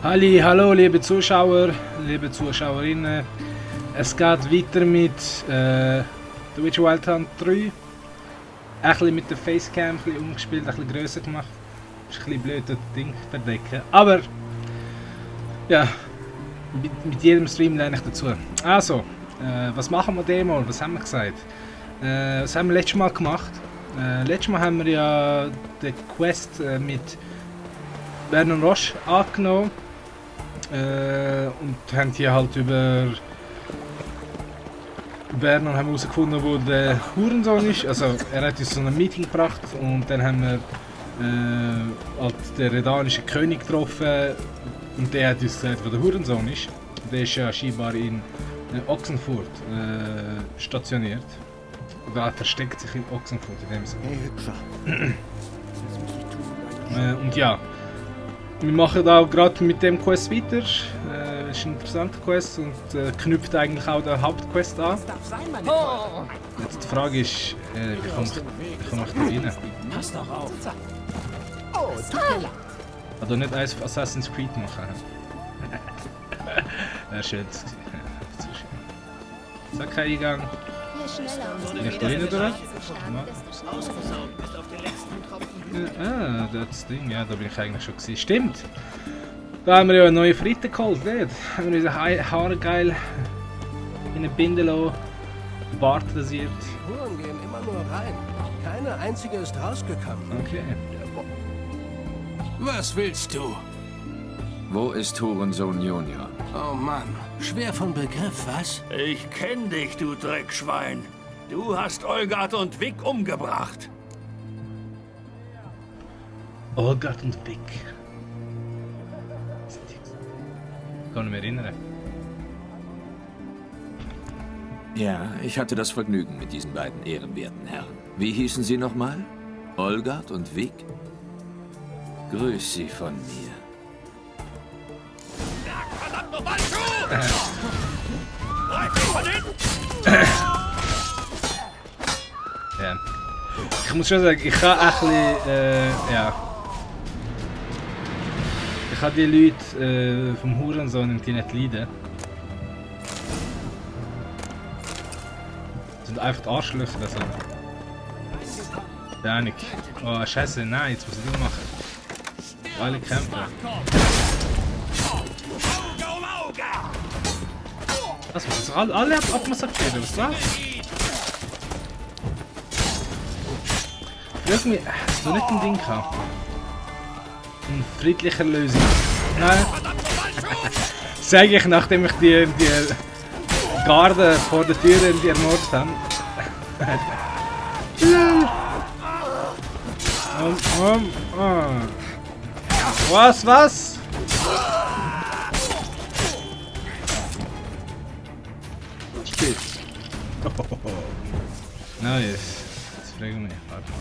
Hallo liebe Zuschauer, liebe Zuschauerinnen. Es geht weiter mit The Witcher Wild Hunt 3. Ein bisschen mit der Facecam, ein bisschen umgespielt, ein bisschen grösser gemacht. Ist ein bisschen blöd, das Ding verdecken. Aber ja, mit jedem Stream lerne ich dazu. Also, was machen wir Demo? Was haben wir gesagt? Was haben wir letztes Mal gemacht? Letztes Mal haben wir ja die Quest mit Vernon Roche angenommen. Und haben hier halt über Vernon haben herausgefunden, wo der Hurensohn ist. Also er hat uns so ein Meeting gebracht und dann haben wir halt den redanischen König getroffen und der hat uns gesagt, wo der Hurensohn ist. Der ist ja scheinbar in Ochsenfurt stationiert. Oder er versteckt sich in Ochsenfurt in dem Sinne. Hey Hüpfer. Und ja. Wir machen da gerade mit dem Quest weiter. Ist eine interessante Quest und knüpft eigentlich auch der Hauptquest an. Jetzt die Frage ist, wie komme ich da rein? Pass doch auf. Also nicht als Assassin's Creed machen. Wäre schön. Ist auch kein Eingang. Nicht da rein, oder? Ah, das Ding, ja, da bin ich eigentlich schon gewesen. Stimmt! Da haben wir ja eine neue Fritte geholt, nicht? Haben wir unsere Haare geil in eine Binde lassen, Bart rasiert. Die Huren gehen immer nur rein. Keine einzige ist rausgekommen. Okay. Was willst du? Wo ist Hurensohn Junior? Oh Mann, schwer von Begriff, was? Ich kenn dich, du Dreckschwein. Du hast Olgard und Vic umgebracht. Olgard und Vic. Ich kann mich erinnern. Ja, ich hatte das Vergnügen mit diesen beiden ehrenwerten Herren. Wie hießen sie nochmal? Olgard und Vic? Grüß sie von mir. Verdammt nochmal zu! Greif dich von hinten! Ja. Ich muss schon sagen, ich kann ein bisschen, ja. Ich kann die Leute vom Hurensohn im nicht leiden. Das sind einfach die Arschlöcher. Also. Ja, nicht. Oh, scheiße, nein, jetzt muss ich das machen. Alle kämpfen. Was muss ich alle abmassakrieren? Was ist das? Irgendwie, hast du nicht ein Ding gehabt? Eine friedliche Lösung. Nein. Sag ich, nachdem ich die Garde vor der Tür die ermordet habe. Was? Shit. Nice. Das frage ich mich. Warte mal.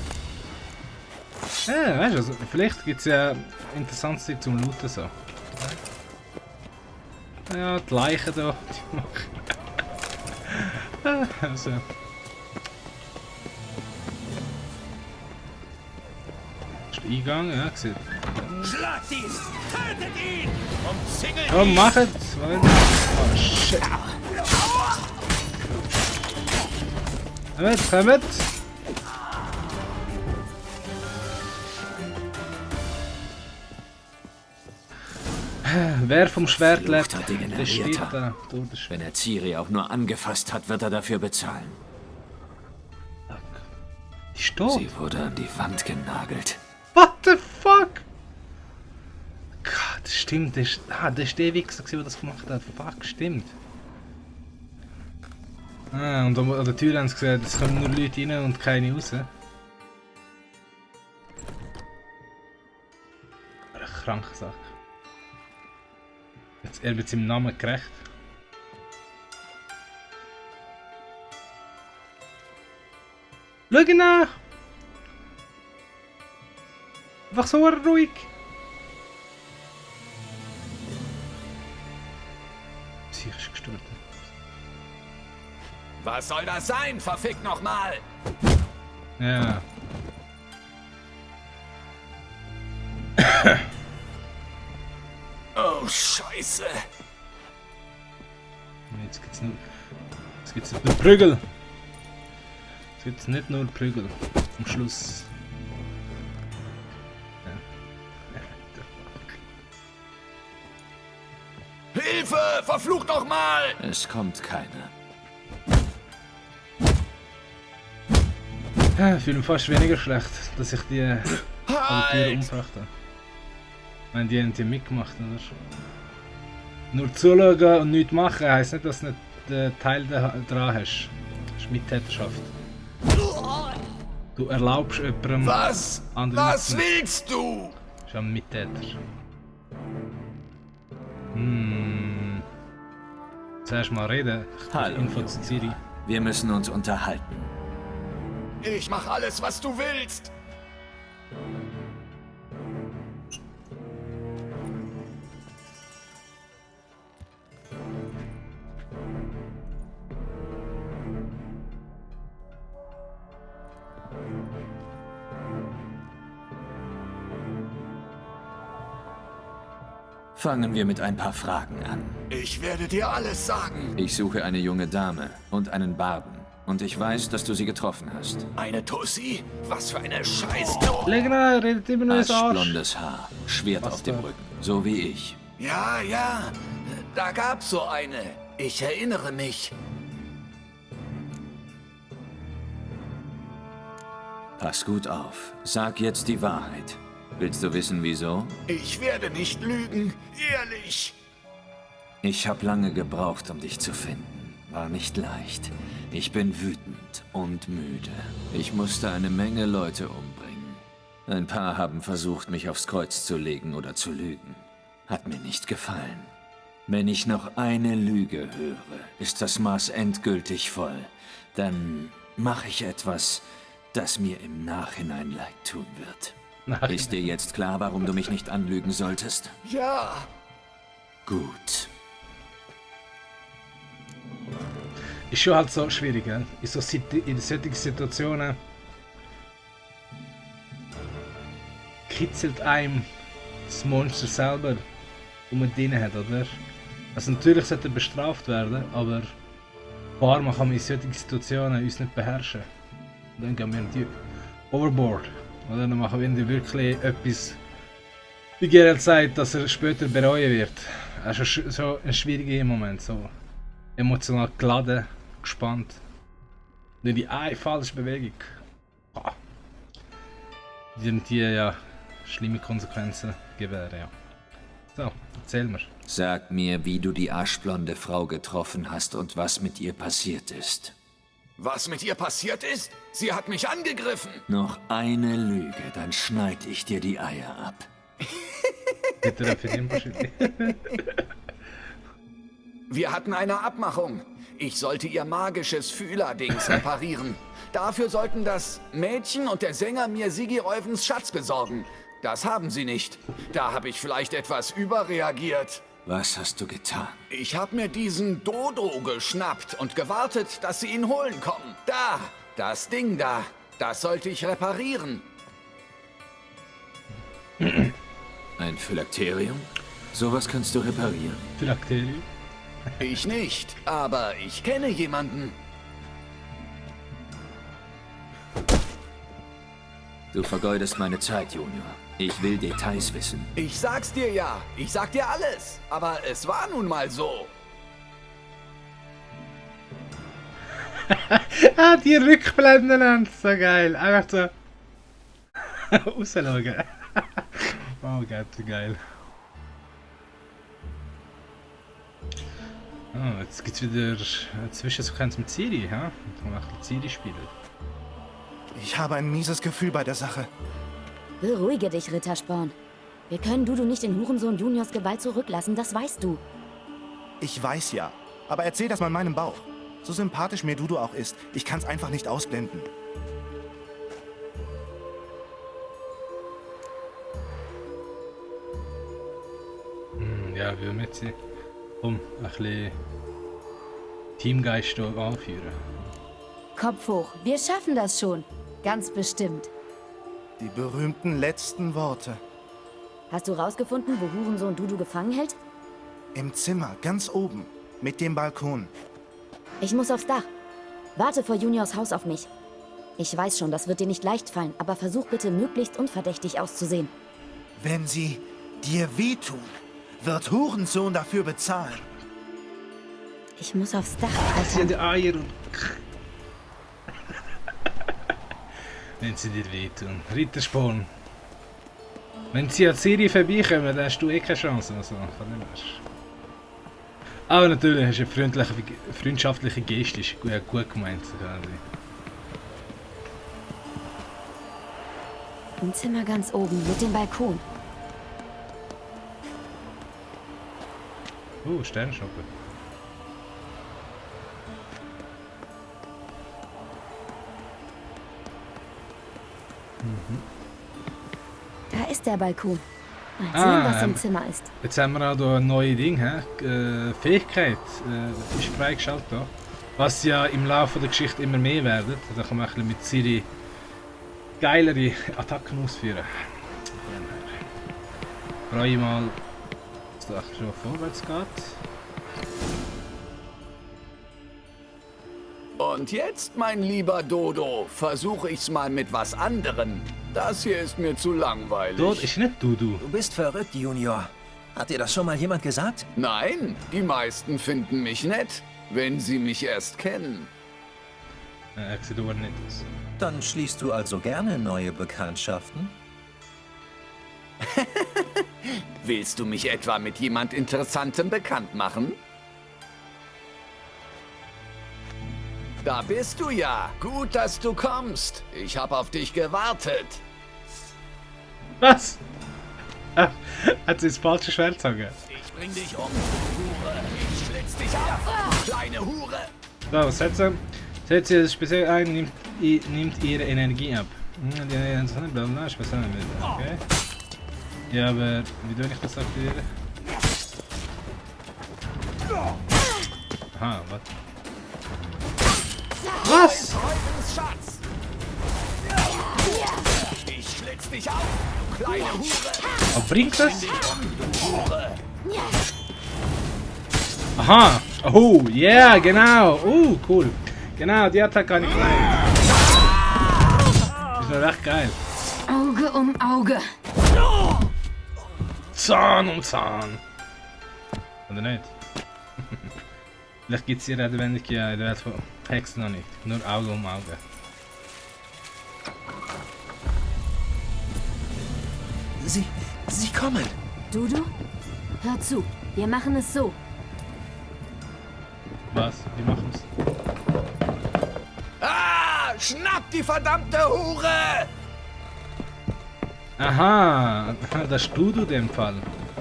Ja, weißt du, also, vielleicht gibt es ja interessantes Zeug zum Looten so. Ja, die Leichen da, die machen. Also. Ist der Eingang, ja, gesehen. Schlagt ihn! Tötet ihn! Umzingelt Oh, ihn! machet! Oh, shit. Kommt! Wer vom Schwert lebt, Verfluchter Dinge der steht Narrierter. da. Durch das Schwert. Wenn er Ciri auch nur angefasst hat, wird er dafür bezahlen. Die ist tot. Sie wurde an die Wand genagelt. What the fuck? Gott, das stimmt. Das ist der Wichser, der das gemacht hat. Fuck, stimmt. Ah, und an der Tür haben sie gesagt, es kommen nur Leute rein und keine raus. Eine kranke Sache. Jetzt, er wird seinem Namen gerecht. Schau ihn an! Einfach so ruhig. Psychisch gestört. Was soll das sein? Verfickt nochmal! Ja. Oh Scheiße. Jetzt gibt's nicht nur Prügel. Jetzt gibt's nicht nur Prügel. Am Schluss. Ja. Hilfe! Verflucht doch mal! Es kommt keiner. Ich fühle mich fast weniger schlecht, dass ich die Tiere umgebracht habe. Wenn die haben die mitgemacht, oder? Nur zuschauen und nichts machen heisst nicht, dass du nicht den Teil dran hast. Das ist Mittäterschaft. Du erlaubst jemandem anderen Was willst du? Das ist ein Mittäter. Zuerst mal reden. Hallo, Info zu Ciri. Wir müssen uns unterhalten. Ich mach alles, was du willst. Fangen wir mit ein paar Fragen an. Ich werde dir alles sagen. Ich suche eine junge Dame und einen Barden. Und ich weiß, dass du sie getroffen hast. Eine Tussi? Was für eine Scheiße. Legner redet immer nur ins Arsch. Aschblondes Haar, Schwert auf dem Rücken, so wie ich. Ja, ja. Da gab's so eine. Ich erinnere mich. Pass gut auf. Sag jetzt die Wahrheit. Willst du wissen, wieso? Ich werde nicht lügen. Ehrlich. Ich habe lange gebraucht, um dich zu finden. War nicht leicht. Ich bin wütend und müde. Ich musste eine Menge Leute umbringen. Ein paar haben versucht, mich aufs Kreuz zu legen oder zu lügen. Hat mir nicht gefallen. Wenn ich noch eine Lüge höre, ist das Maß endgültig voll. Dann mache ich etwas, das mir im Nachhinein leid tun wird. Ist dir jetzt klar, warum du mich nicht anlügen solltest? Ja. Gut. Ist schon halt so schwierig, gell? In solchen Situationen kitzelt einem das Monster selber, das man drin hat, oder? Also natürlich sollte er bestraft werden, aber ein paar Mal kann man in solchen Situationen uns nicht beherrschen. Und dann gehen wir die overboard. Oder dann machen wir wirklich etwas, wie Geralt sagt, dass er später bereuen wird. Also so ein schwieriger Moment, so emotional geladen, gespannt. Nur die eine falsche Bewegung. Die ja schlimme Konsequenzen gewähren, ja. So, erzähl mir. Sag mir, wie du die aschblonde Frau getroffen hast und was mit ihr passiert ist. Was mit ihr passiert ist? Sie hat mich angegriffen. Noch eine Lüge, dann schneid ich dir die Eier ab. Bitte für den wahrscheinlich. Wir hatten eine Abmachung. Ich sollte ihr magisches Fühlerdings reparieren. Dafür sollten das Mädchen und der Sänger mir Sigiräufens Schatz besorgen. Das haben sie nicht. Da habe ich vielleicht etwas überreagiert. Was hast du getan? Ich habe mir diesen Dodo geschnappt und gewartet, dass sie ihn holen kommen. Da, das Ding da, das sollte ich reparieren. Ein Phylakterium? Sowas kannst du reparieren. Phylakterium? Ich nicht, aber ich kenne jemanden. Du vergeudest meine Zeit, Junior. Ich will Details wissen. Ich sag's dir ja, ich sag dir alles. Aber es war nun mal so. Die Rückblenden, so geil. Einfach so rausschauen. Oh Gott, wie geil. Oh, jetzt gibt's wieder Zwischensequenz mit Ciri, ha? Jetzt können wir ein bisschen Ciri spielen. Ich habe ein mieses Gefühl bei der Sache. Beruhige dich, Rittersporn. Wir können Dudu nicht in Hurensohn Juniors Gewalt zurücklassen, das weißt du. Ich weiß ja. Aber erzähl das mal meinem Bauch. So sympathisch mir Dudu auch ist, ich kann's einfach nicht ausblenden. Ja, wie wir jetzt ein bisschen Teamgeist hier anführen. Kopf hoch, wir schaffen das schon. Ganz bestimmt. Die berühmten letzten Worte. Hast du rausgefunden, wo Hurensohn Dudu gefangen hält? Im Zimmer, ganz oben. Mit dem Balkon. Ich muss aufs Dach. Warte vor Juniors Haus auf mich. Ich weiß schon, das wird dir nicht leicht fallen, aber versuch bitte möglichst unverdächtig auszusehen. Wenn sie dir wehtun, wird Hurensohn dafür bezahlen. Ich muss aufs Dach, Sie hat Alter. Eier und... Wenn sie dir wehtun. Rittersporn. Wenn sie an Siri vorbeikommen, dann hast du eh keine Chance. Also, von dem her. Aber natürlich hast du eine freundschaftliche Geste. Ist gut gemeint. Im Zimmer ganz oben, mit dem Balkon. Sternschnuppe. Da ist der Balkon. Mal sehen, was im Zimmer ist. Jetzt haben wir auch hier ein neues Ding, Fähigkeit ist freigeschaltet. Da. Was ja im Laufe der Geschichte immer mehr werden. Da kann man ein bisschen mit Siri geilere Attacken ausführen. Freue ich mal, dass es da schon vorwärts geht. Und jetzt, mein lieber Dodo, versuche ich's mal mit was anderem. Das hier ist mir zu langweilig. Dort ist nicht Dudu. Du bist verrückt, Junior. Hat dir das schon mal jemand gesagt? Nein, die meisten finden mich nett, wenn sie mich erst kennen. Sieht aber nicht aus. Dann schließt du also gerne neue Bekanntschaften? Willst du mich etwa mit jemand Interessantem bekannt machen? Da bist du ja. Gut, dass du kommst. Ich habe auf dich gewartet. Was? Ah, hat sie das falsche Schwert gezogen? Ich bring dich um, Hure. Ich schlitz dich auf, kleine Hure. So, was hat sie? Setzt sie das speziell ein, nimmt ihre Energie ab. Blablabla, speziell nicht mehr. Okay. Ja, aber wie tue ich das aktivieren? Aha, was? Was? Schatz. Ich schlitz dich auf, du kleine Hure. Was bringt das? Aha! Oh, yeah, genau! Cool! Genau, die Attacke kann ich gleich. Ist noch recht geil. Auge um Auge. Zahn um Zahn! Oder nicht? Vielleicht gibt es hier Redewendung ja in der Welt von Hexen noch nicht. Nur Auge um Auge. Sie kommen. Dudu, hör zu. Wir machen es so. Was? Wie machen es? Ah, schnapp die verdammte Hure! Aha! Das ist Dudu in dem Fall.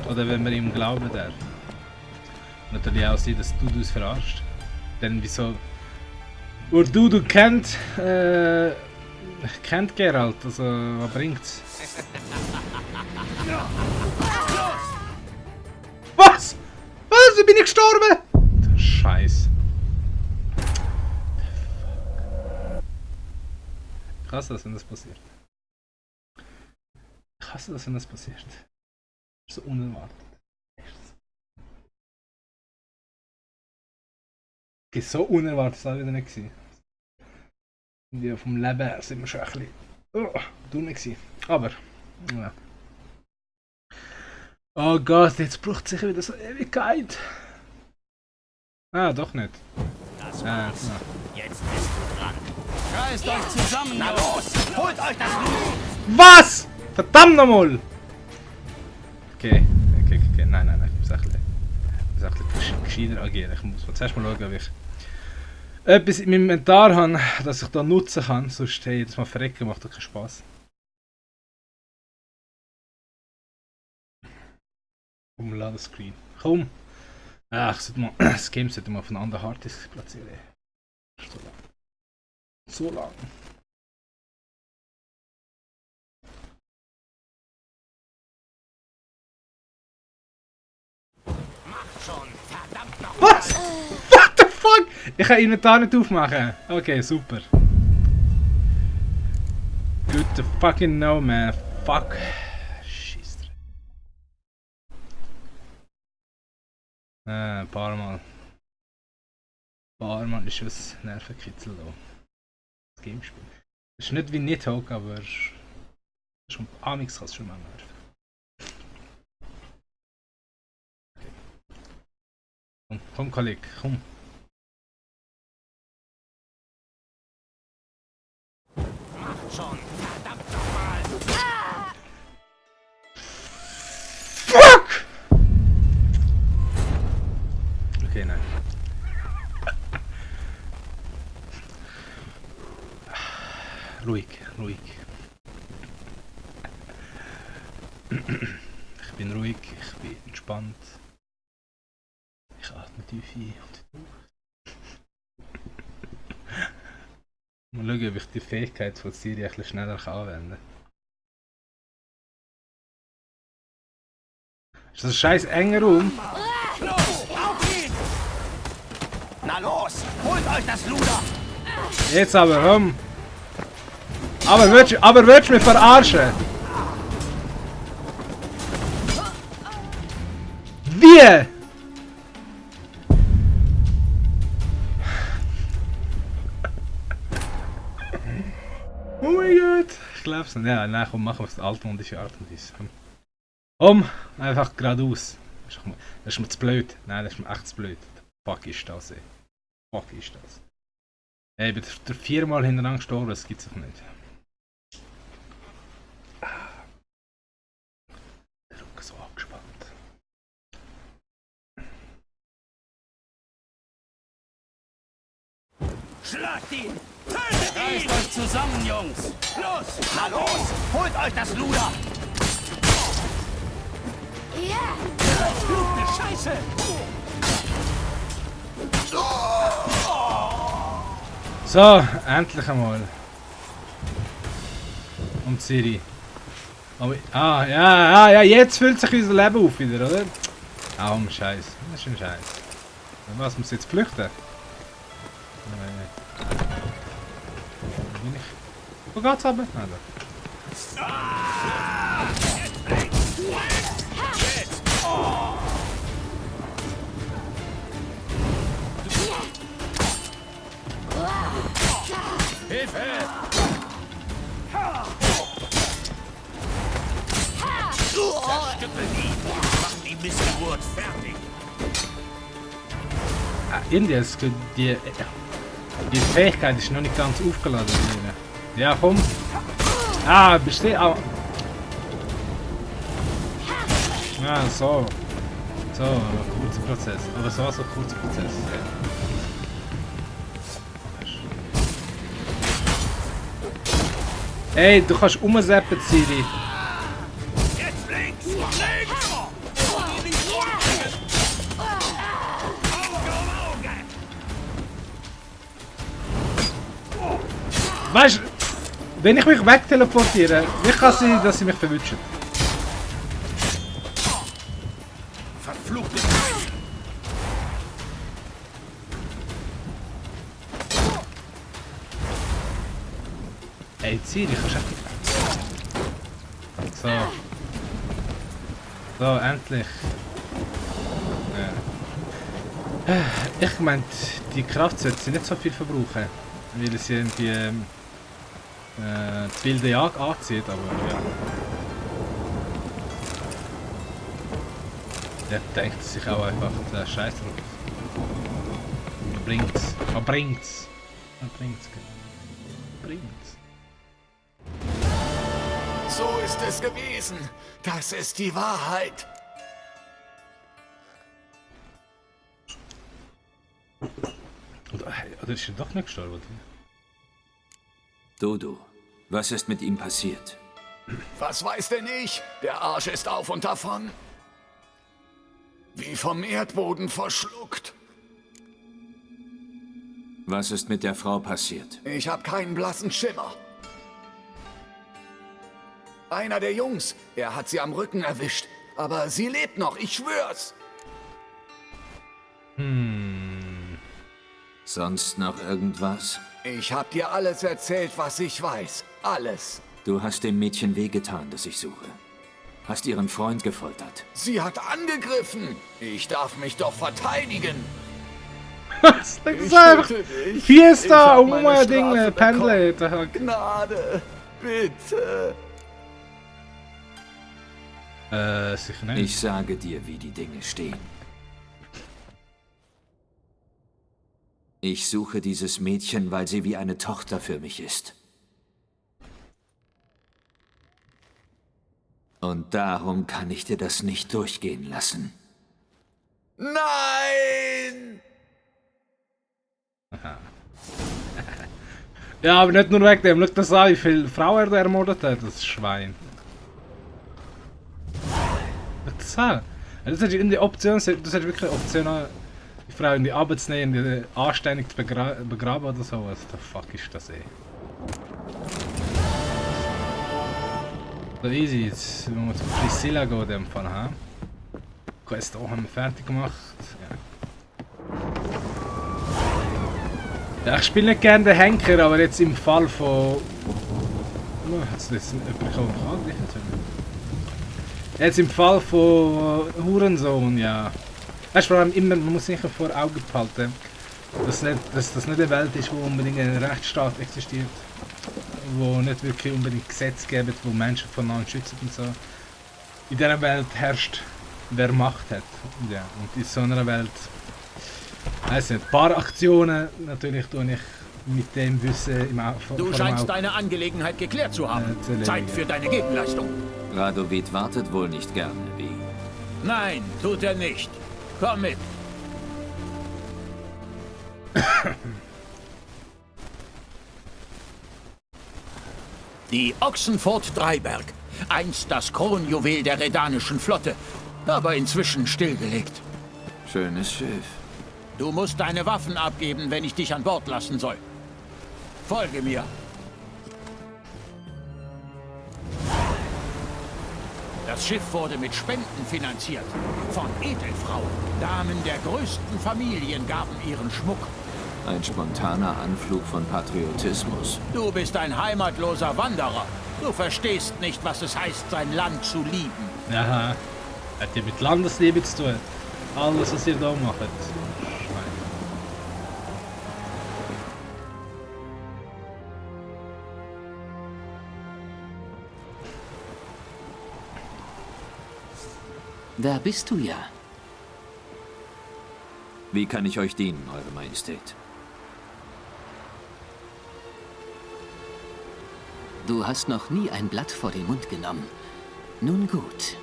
Oder wenn man ihm glauben darf. Natürlich auch sein, dass Dudu es verarscht. Denn wieso... Wo Dudu kennt Geralt, also was bringt's? Was? Was? Wie bin ich gestorben? Der Scheiß. Ich hasse das, wenn das passiert. Ich hasse das, wenn das passiert. So unerwartet. Okay, so unerwartet war wieder nicht gewesen. Die vom Leben her sind wir schon ein bisschen dumm gewesen. Aber, ja. Oh Gott, jetzt braucht es sicher wieder so Ewigkeit. Ah, doch nicht. Das Ja. Jetzt bist du dran. Reißt euch zusammen. Na los, holt euch das Blut. Was? Verdammt nochmal! Okay. Nein. Ich muss ein bisschen gescheiter agieren. Ich muss zuerst mal schauen, ob ich etwas in meinem Inventar habe, das ich da nutzen kann. Sonst hey, jedes Mal verrecken macht doch keinen Spaß. Komm, Ladescreen. Komm! Ach, das Game sollte mal auf einen anderen Harddisk platzieren. So lang. Was? What the fuck? Ich kann Inventar nicht aufmachen. Okay, super. Good to fucking know, man. Fuck. Ein paar Mal. Ein paar Mal ist was Nervenkitzel da. Das Gamespiel. Das ist nicht wie Nidhogg, aber schon Amix kann es schon mal nerven. Okay. Komm, Kollege, komm. Macht schon! Verdammt nochmal! Fuck! Okay, nein. Ruhig, ruhig. Ich bin ruhig, ich bin entspannt. Ich atme tief ein und durch. Mal schauen, ob ich die Fähigkeit von Siri ein bisschen schneller anwenden kann. Ist das ein scheiß enger Raum? Los, auf ihn! Na los, holt euch das Luder! Jetzt aber, komm! Aber willst du mich verarschen? Wie? Oh mein Gott! Ich glaub's nicht. Ja, nein, komm, machen wir es altmodische Art und Weise. Einfach geradeaus. Das ist mir zu blöd. Nein, das ist mir echt zu blöd. Fuck ist das, ey. Fuck ist das. Ey, ich bin 4-mal hintereinander gestorben, das gibt's doch nicht. Der Rücken so angespannt. Schlagt ihn! Tötet ihn! Reißt euch zusammen, Jungs! Los! Na los! Holt euch das Luder! Verfluchte Scheiße! So, endlich einmal. Und Siri. Ja, jetzt füllt sich unser Leben auf wieder, oder? Ah, Scheiß. Das ist ein Scheiß. Was, muss jetzt flüchten? Nein. Wo bin ich? Wo geht's aber? Ah, da. Hilfe! Zerstückelt ihn! Macht die Missgeburt fertig! Ah, irgendwie ist die Fähigkeit ist noch nicht ganz aufgeladen. Ja, komm. Ah, besteht auch. Ah, so. So, kurzer Prozess. Aber so kurzer Prozess. Ey, du kannst umseppen, Siri. Jetzt links! Links! Auge um Auge! Weißt du, wenn ich mich wegteleportiere, wie kann es sein, dass sie mich verwünschen? Verfluchte Scheiße! Ey, Siri, kannst du echt... So. So, endlich. Ja. Ich meinte, die Kraft sollte sie nicht so viel verbrauchen. Weil sie irgendwie die wilde Jagd anzieht, aber ja. Der denkt sich auch einfach, der Scheiß drauf. Man bringt's. Man bringt's. Man bringt's. Bringt's. So ist es gewesen. Das ist die Wahrheit. Oder ist er doch nicht gestorben? Dodo, was ist mit ihm passiert? Was weiß denn ich? Der Arsch ist auf und davon. Wie vom Erdboden verschluckt. Was ist mit der Frau passiert? Ich habe keinen blassen Schimmer. Einer der Jungs, er hat sie am Rücken erwischt. Aber sie lebt noch, ich schwör's. Sonst noch irgendwas? Ich hab dir alles erzählt, was ich weiß. Alles. Du hast dem Mädchen wehgetan, das ich suche. hast ihren Freund gefoltert. Sie hat angegriffen. Ich darf mich doch verteidigen. Das ist einfach töte dich. Ich Fiesta, hab meine mein Strafe Ding, Pendel. Gnade, bitte. Sicher nicht. Ich sage dir, wie die Dinge stehen. Ich suche dieses Mädchen, weil sie wie eine Tochter für mich ist. Und darum kann ich dir das nicht durchgehen lassen. Nein! Ja, aber nicht nur wegen dem. Schau das an, wie viele Frauen er ermordet hat, das Schwein. Schau das an. Das ist in die Option, das ist wirklich eine Option, die Frau in die Arbeit zu nehmen, die anständig zu begraben oder so. Was the fuck ist das So easy, jetzt müssen wir zu Priscilla gehen in dem Fall, ha? Quest auch haben wir fertig gemacht. Ja, ich spiele nicht gerne den Henker, aber jetzt im Fall von... Oh, hat es jetzt jemand angegriffen? Jetzt im Fall von Hurensohn, ja. Weißt du, vor allem immer, man muss sicher vor Augen behalten, dass das nicht eine Welt ist, wo unbedingt ein Rechtsstaat existiert. Wo nicht wirklich unbedingt Gesetze geben, wo Menschen voneinander schützen und so. In dieser Welt herrscht, wer Macht hat. Ja, und in so einer Welt... Weiß nicht, ein paar Aktionen natürlich tue ich mit dem Wissen im Auge. Du scheinst deine Angelegenheit geklärt zu haben. Zeit für deine Gegenleistung. Radovid wartet wohl nicht gerne, wie? Nein, tut er nicht. Komm mit. Die Ochsenfurt Dreiberg. Einst das Kronjuwel der redanischen Flotte, aber inzwischen stillgelegt. Schönes Schiff. Du musst deine Waffen abgeben, wenn ich dich an Bord lassen soll. Folge mir. Das Schiff wurde mit Spenden finanziert. Von Edelfrauen. Damen der größten Familien gaben ihren Schmuck. Ein spontaner Anflug von Patriotismus. Du bist ein heimatloser Wanderer. Du verstehst nicht, was es heißt, sein Land zu lieben. Aha. Hat ja mit Landesliebe zu tun. Alles, was ihr da macht. Da bist du ja. Wie kann ich euch dienen, Eure Majestät? Du hast noch nie ein Blatt vor den Mund genommen. Nun gut.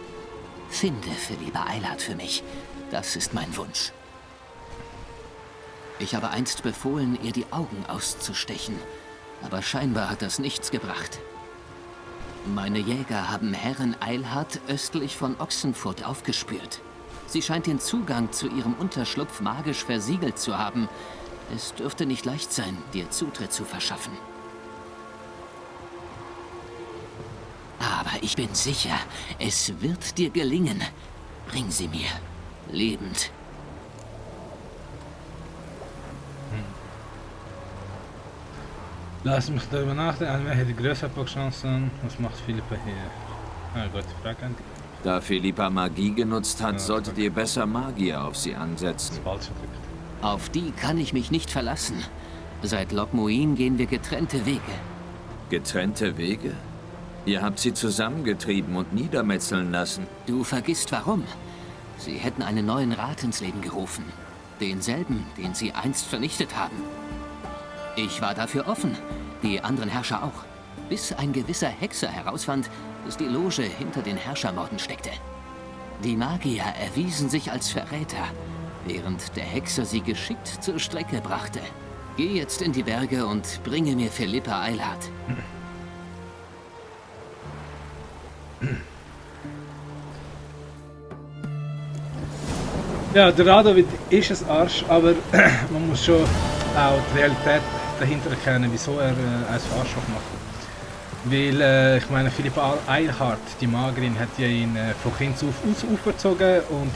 Finde Philippa Eilhart für mich. Das ist mein Wunsch. Ich habe einst befohlen, ihr die Augen auszustechen. Aber scheinbar hat das nichts gebracht. Meine Jäger haben Herren Eilhart östlich von Ochsenfurt aufgespürt. Sie scheint den Zugang zu ihrem Unterschlupf magisch versiegelt zu haben. Es dürfte nicht leicht sein, dir Zutritt zu verschaffen. Aber ich bin sicher, es wird dir gelingen. Bring sie mir. Lebend. Lass mich darüber nachdenken, wer hätte größere Chancen? Was macht Philippa hier? Ah, gute Frage. Da Philippa Magie genutzt hat, solltet ihr besser Magier auf sie ansetzen. Auf die kann ich mich nicht verlassen. Seit Lokmuin gehen wir getrennte Wege. Getrennte Wege? Ihr habt sie zusammengetrieben und niedermetzeln lassen. Du vergisst warum. Sie hätten einen neuen Rat ins Leben gerufen. Denselben, den sie einst vernichtet haben. Ich war dafür offen, die anderen Herrscher auch. Bis ein gewisser Hexer herausfand, dass die Loge hinter den Herrschermorden steckte. Die Magier erwiesen sich als Verräter, während der Hexer sie geschickt zur Strecke brachte. Geh jetzt in die Berge und bringe mir Philippa Eilhart. Ja, der Radovid ist ein Arsch, aber man muss schon auch die Realität dahinter erkennen, wieso er ein Arschloch macht. Weil, ich meine, Philippa Eilhart, die Magierin, hat ja ihn von Kind auf auferzogen und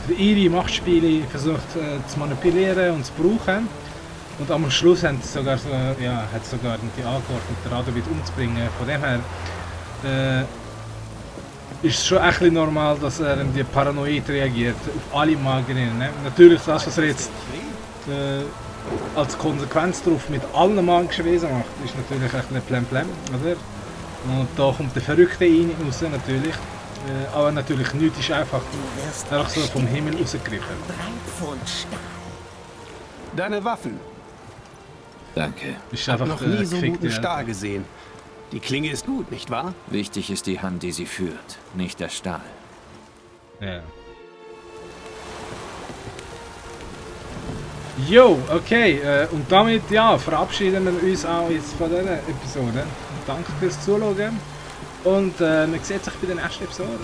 für ihre Machtspiele versucht zu manipulieren und zu brauchen. Und am Schluss hat sie sogar die angeordnet, den Radovid umzubringen. Von dem her ist es schon ein bisschen normal, dass er die paranoid reagiert auf alle Magierinnen. Ne? Natürlich das, was er jetzt als Konsequenz darauf mit allen magischen Wesen macht, ist natürlich ein bisschen Plem, oder? Und da kommt der Verrückte rein raus, natürlich. Aber natürlich nichts ist einfach so vom Himmel rausgegriffen. Deine Waffen. Danke. Ist Ich habe einfach noch nie so gefickte guten Stahl Alter. gesehen. Die Klinge ist gut, nicht wahr? Wichtig ist die Hand, die sie führt, nicht der Stahl. Ja. Jo, okay, und damit ja, verabschieden wir uns auch jetzt von dieser Episode. Danke fürs Zuschauen und man sieht sich bei der nächsten Episode.